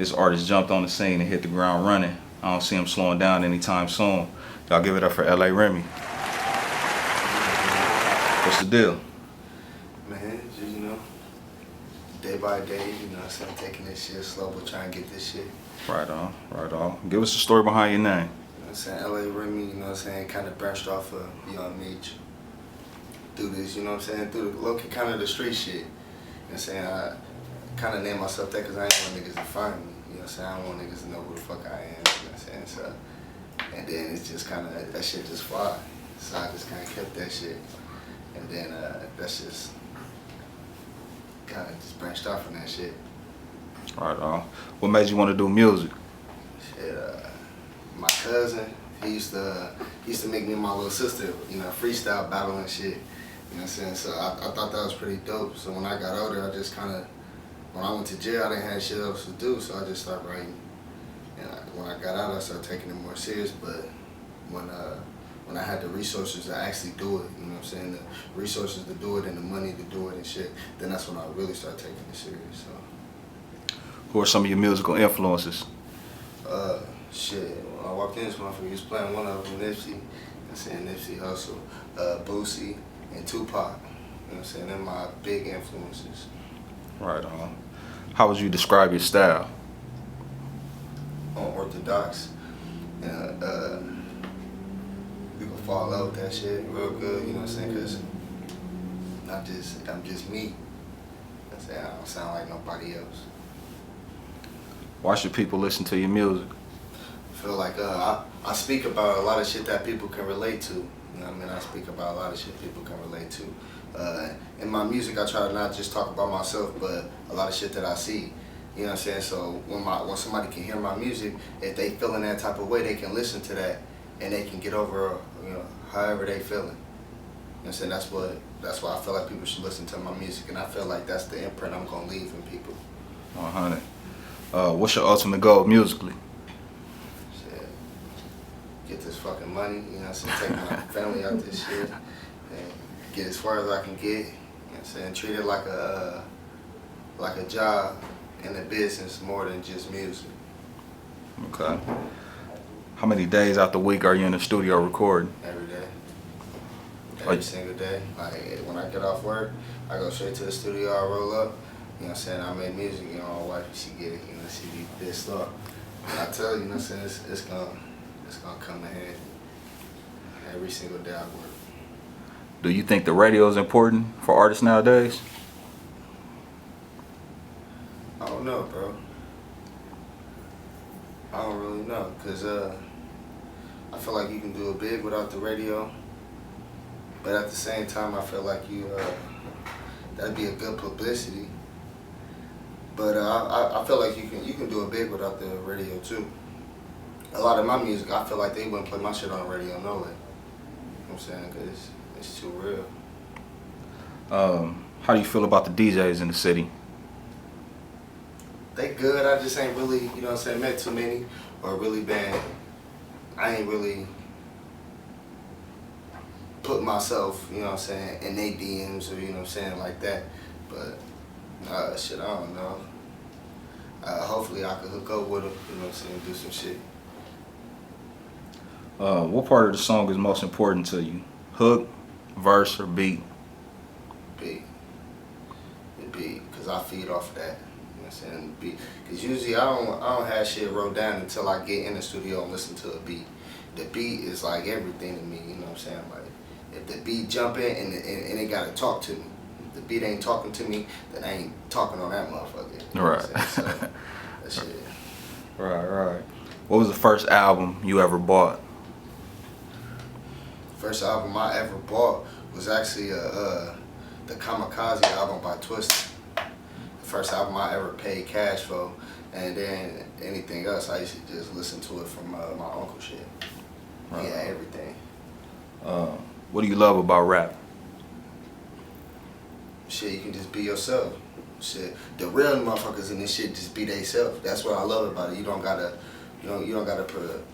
This artist jumped on the scene and hit the ground running. I don't see him slowing down anytime soon. Y'all give it up for LA Remy. What's the deal? Man, just, day by day, I'm taking this shit slow, but trying to get this shit. Right on, right on. Give us the story behind your name. LA Remy, kind of branched off of Meech. Through this, through the local kind of the street shit. I kind of named myself that because I ain't want niggas to find me. I don't want niggas to know who the fuck I am. So, and then it's just kind of, that shit just fly. So I just kind of kept that shit. And then that's just kind of just branched off from that shit. Right on. What made you want to do music? Shit, my cousin, he used to make me and my little sister, freestyle battle and shit. So I thought that was pretty dope. So when I got older, I just kind of, when I went to jail, I didn't have shit else to do, so I just started writing. And when I got out, I started taking it more serious. But when I had the resources to actually do it, the resources to do it and the money to do it and shit, then that's when I really started taking it serious. So. Who are some of your musical influences? Shit, when I walked in this motherfucker, he was playing one of them, Nipsey, Nipsey Hussle, Boosie, and Tupac. They're my big influences. Right on. How would you describe your style? Unorthodox. People fall in love with that shit real good, because I'm just me. I don't sound like nobody else. Why should people listen to your music? I feel like I speak about a lot of shit that people can relate to. I speak about a lot of shit people can relate to. In my music, I try to not just talk about myself, but a lot of shit that I see. So when somebody can hear my music, if they feeling that type of way, they can listen to that, and they can get over, however they feeling. That's why I feel like people should listen to my music, and I feel like that's the imprint I'm gonna leave in people. 100. What's your ultimate goal musically? Shit. Get this fucking money, take my family out this shit, and get as far as I can get, and treat it like a job and a business more than just music. Okay. How many days out the week are you in the studio recording? Every day. Every single day. Like when I get off work, I go straight to the studio, I roll up, I make music, my wife, she get it, she be pissed off. And I tell you, it's gonna come ahead every single day I work. Do you think the radio is important for artists nowadays? I don't know, bro. I don't really know, cause I feel like you can do it big without the radio, but at the same time, I feel like that'd be a good publicity. But I feel like you can do it big without the radio too. A lot of my music, I feel like they wouldn't play my shit on the radio no way. Cause it's too real. How do you feel about the DJs in the city? They good. I just ain't really, met too many or really been. I ain't really put myself, in they DMs or, like that. But, shit, I don't know. Hopefully I can hook up with them, do some shit. What part of the song is most important to you? Hook, verse, or beat? Beat. The beat, because I feed off of that. Beat. Because usually I don't have shit wrote down until I get in the studio and listen to a beat. The beat is like everything to me, Like, if the beat jump in and it gotta talk to me. If the beat ain't talking to me, then I ain't talking on that motherfucker. Right. So, that shit. Right. What was the first album you ever bought? First album I ever bought was actually the Kamikaze album by Twista. First album I ever paid cash for, and then anything else I used to just listen to it from my uncle shit. Right. Yeah, everything. What do you love about rap? Shit, you can just be yourself. Shit, the real motherfuckers in this shit just be theyself. That's what I love about it. You don't gotta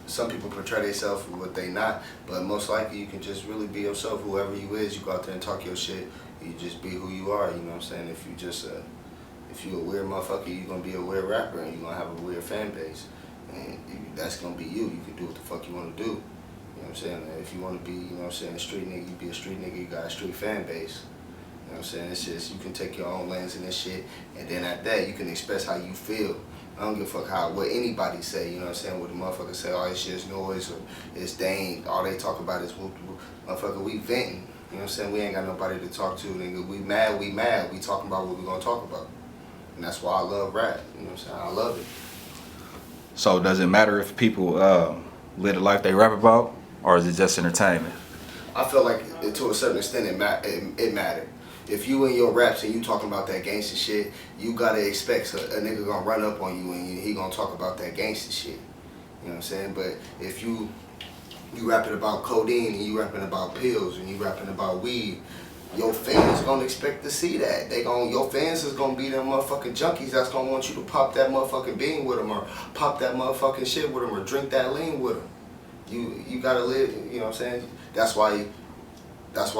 some people portray themselves for what they not, but most likely you can just really be yourself. Whoever you is, you go out there and talk your shit. You just be who you are. If you just If you a weird motherfucker, you gonna be a weird rapper and you gonna have a weird fan base. And that's gonna be you. You can do what the fuck you wanna do. You know what I'm saying? If you wanna be, you know what I'm saying, a street nigga, you be a street nigga, you got a street fan base. You know what I'm saying? It's just, you can take your own lens in this shit, and then at that, you can express how you feel. I don't give a fuck what anybody say, you know what I'm saying? What the motherfuckers say, oh, it's just noise, or it's dang, all they talk about is whoop, whoop. Motherfucker, we venting. You know what I'm saying? We ain't got nobody to talk to, nigga. We mad. We talking about what we gonna talk about. And that's why I love rap, you know what I'm saying? I love it. So does it matter if people live the life they rap about, or is it just entertainment? I feel like to a certain extent it mattered. If you in your raps and you talking about that gangster shit, you gotta expect a nigga gonna run up on you and he gonna talk about that gangster shit. You know what I'm saying? But if you rapping about codeine and you rapping about pills and you rapping about weed, your fans gonna expect to see that. Your fans is gonna be them motherfucking junkies that's gonna want you to pop that motherfucking bean with them, or pop that motherfucking shit with them, or drink that lean with them. You gotta live, you know what I'm saying? That's why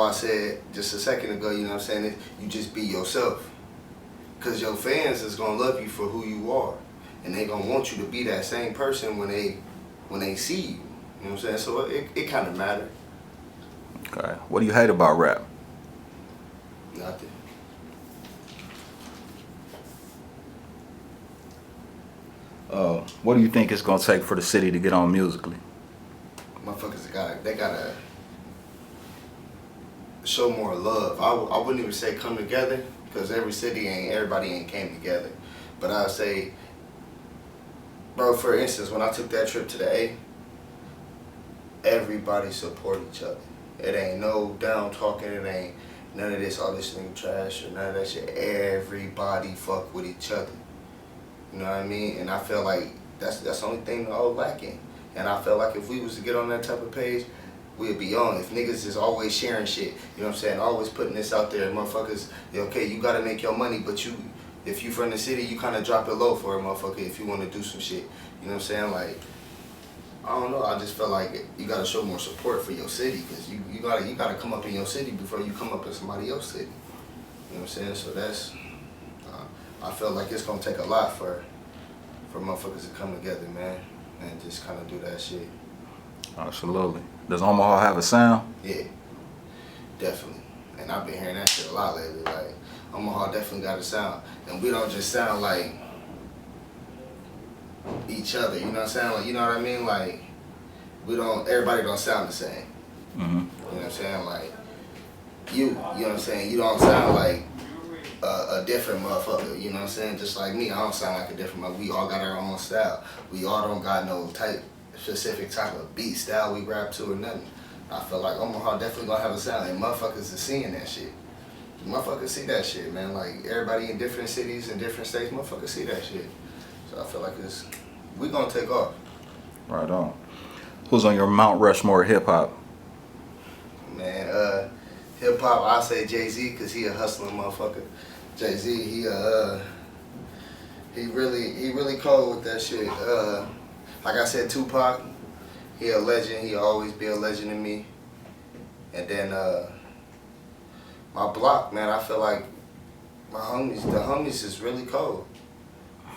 I said just a second ago, you know what I'm saying, you just be yourself. Cause your fans is gonna love you for who you are. And they gonna want you to be that same person when they see you. You know what I'm saying? So it kinda matters. Okay. What do you hate about rap? Nothing. What do you think it's gonna take for the city to get on musically? Motherfuckers gotta show more love. I wouldn't even say come together, because everybody ain't came together. But I'd say, bro, for instance, when I took that trip to the A, everybody support each other. It ain't no down talking, it ain't none of this, all this nigga trash or none of that shit. Everybody fuck with each other. You know what I mean? And I feel like that's the only thing I was lacking. And I feel like if we was to get on that type of page, we'd be on. If niggas is always sharing shit, you know what I'm saying, always putting this out there, motherfuckers, okay, you gotta make your money, but if you from the city, you kinda drop it low for a motherfucker if you wanna do some shit. You know what I'm saying? Like, I don't know, I just feel like you gotta show more support for your city, because you gotta come up in your city before you come up in somebody else's city. You know what I'm saying? So that's, I feel like it's gonna take a lot for motherfuckers to come together, man, and just kinda do that shit. Absolutely. Does Omaha have a sound? Yeah, definitely. And I've been hearing that shit a lot lately. Like, Omaha definitely got a sound. And we don't just sound like each other, you know what I'm saying? Like, you know what I mean? Like, everybody don't sound the same. Mm-hmm. You know what I'm saying? Like, you know what I'm saying? You don't sound like a different motherfucker, you know what I'm saying? Just like me, I don't sound like a different motherfucker. We all got our own style. We all don't got no specific type of beat style we rap to or nothing. I feel like Omaha definitely gonna have a sound, and motherfuckers is seeing that shit. Motherfuckers see that shit, man. Like, everybody in different cities and different states, motherfuckers see that shit. So I feel like we gonna take off. Right on. Who's on your Mount Rushmore hip hop? Man, hip hop, I say Jay-Z, cause he a hustling motherfucker. Jay-Z, he really cold with that shit. Like I said, Tupac, he a legend. He'll always be a legend to me. And then my block, man, I feel like the homies is really cold.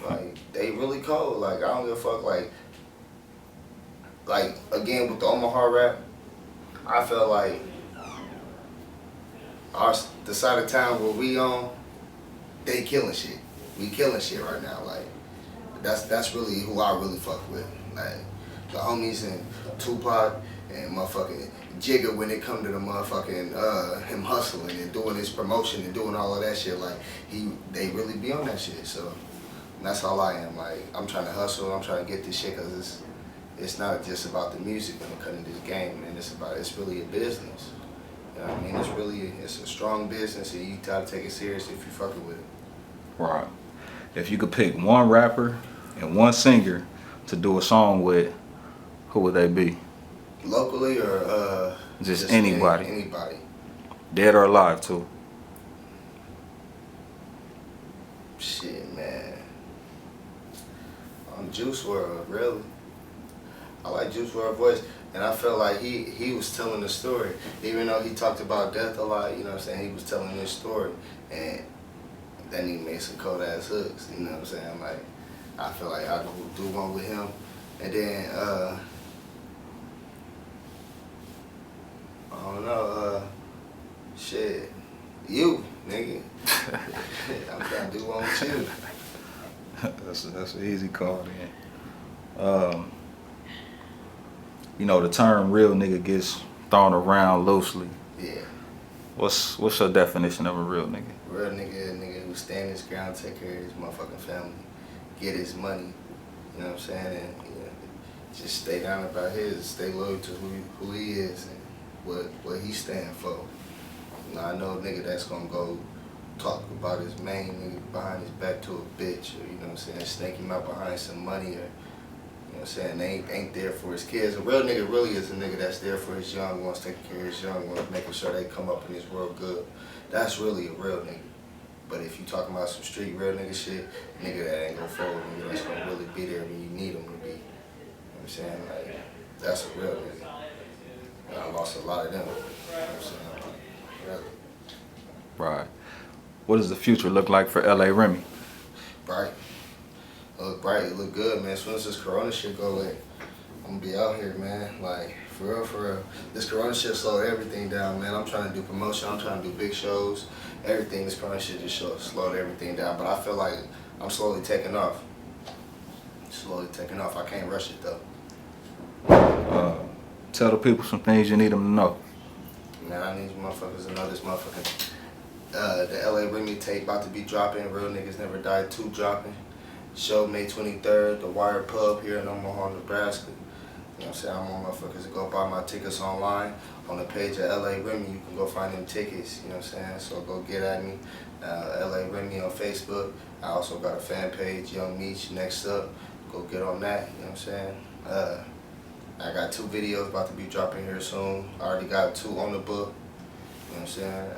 Like, they really cold. Like, I don't give a fuck. Like again with the Omaha rap, I feel like the side of town where we on, they killing shit. We killing shit right now. Like, that's really who I really fuck with. Like, the homies and Tupac and motherfucking Jigga, when it come to the motherfucking him hustling and doing his promotion and doing all of that shit, like, they really be on that shit. So that's all I am. Like, I'm trying to hustle, I'm trying to get this shit, cause it's not just about the music when it comes to this game, and it's really a business. You know what I mean? It's a strong business, and you gotta take it serious if you fucking with it. Right. If you could pick one rapper and one singer to do a song with, who would they be? Locally or just anybody? Anybody. Dead or alive too. Shit, man. On Juice WRLD, really. I like Juice WRLD voice, and I felt like he was telling the story. Even though he talked about death a lot, you know what I'm saying, he was telling his story. And that nigga made some cold ass hooks. You know what I'm saying? Like, I feel like I do one with him, and then I don't know, shit, you nigga, I'm trying to do one with you. That's an easy call then. You know, the term real nigga gets thrown around loosely. Yeah. What's your definition of a real nigga? Real nigga, a nigga who stand his ground, take care of his motherfucking family, get his money, you know what I'm saying, and just stay down about his, stay loyal to who he is and what he stand for. You know, I know a nigga that's gonna go talk about his main nigga behind his back to a bitch, or you know what I'm saying, snake him out behind some money, or you know what I'm saying, they ain't there for his kids. A real nigga really is a nigga that's there for his young ones, taking care of his young ones, making sure they come up in this world good. That's really a real nigga. But if you talking about some street real nigga shit, nigga that ain't gonna forward, nigga that's gonna really be there when you need him to be. You know what I'm saying? Like, that's a real nigga. And I lost a lot of them. You know what I'm saying? Like, really. Right. What does the future look like for LA Remy? Bright. It look bright, it look good, man. As soon as this corona shit go away, I'm gonna be out here, man. Like, for real, for real. This corona shit slowed everything down, man. I'm trying to do promotion, I'm trying to do big shows, everything. This corona shit just slowed everything down. But I feel like I'm slowly taking off. Slowly taking off. I can't rush it, though. Tell the people some things you need them to know. Man, I need you motherfuckers to know this motherfucking... the LA Remy tape about to be dropping. Real Niggas Never Die 2 dropping. Show May 23rd, the Wire Pub here in Omaha, Nebraska. You know what I'm saying? I want motherfuckers to go buy my tickets online. On the page of LA Remy, you can go find them tickets, you know what I'm saying? So go get at me. LA Remy on Facebook. I also got a fan page, Young Meech, next up. Go get on that, you know what I'm saying? I got 2 videos about to be dropping here soon. I already got 2 on the book. You know what I'm saying?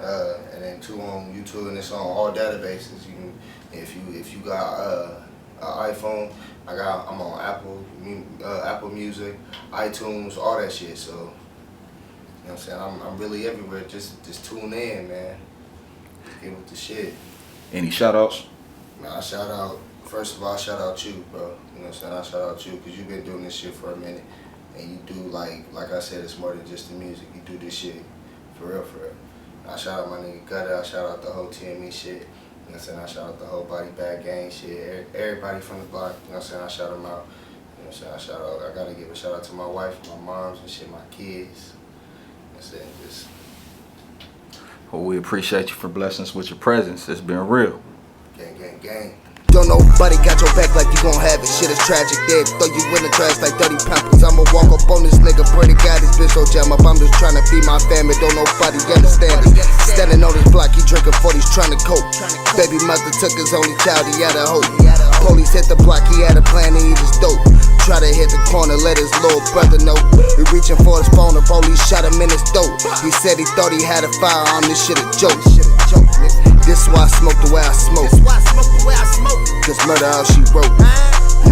And then 2 on YouTube, and it's on all databases. You can, if you got an iPhone, I'm on Apple Music, iTunes, all that shit. So you know what I'm saying? I'm really everywhere. Just tune in, man. Get with the shit. Any shout outs? Man, first of all, I shout out you, bro. You know what I'm saying? I shout out you because you've been doing this shit for a minute, and you do like I said, it's more than just the music. You do this shit. For real, for real. I shout out my nigga Gutter, I shout out the whole TME shit. You know what I'm saying? I shout out the whole Body Bag Gang shit. Everybody from the block, you know what I'm saying? I shout them out. You know what I'm saying? I gotta give a shout out to my wife, my moms and shit, my kids. You know what I'm saying? Just... Well, we appreciate you for blessing us with your presence. It's been real. Gang, gang, gang. Don't nobody got your back like you gon' have it. Shit is tragic, they throw you in the trash like dirty pampers. I'ma walk up on this nigga, pray to God this bitch don't jam up. I'm just tryna feed my family, don't nobody understand it. Standing on this block, he drinking 40s, tryna cope. Baby mother took his only child, he had a hope. Police hit the block, he had a plan to eat his dope. Try to hit the corner, let his little brother know. He reaching for his phone, the police shot him in his throat. He said he thought he had a firearm, this shit a joke. This why I smoke the way I smoke. Cause murder all she wrote.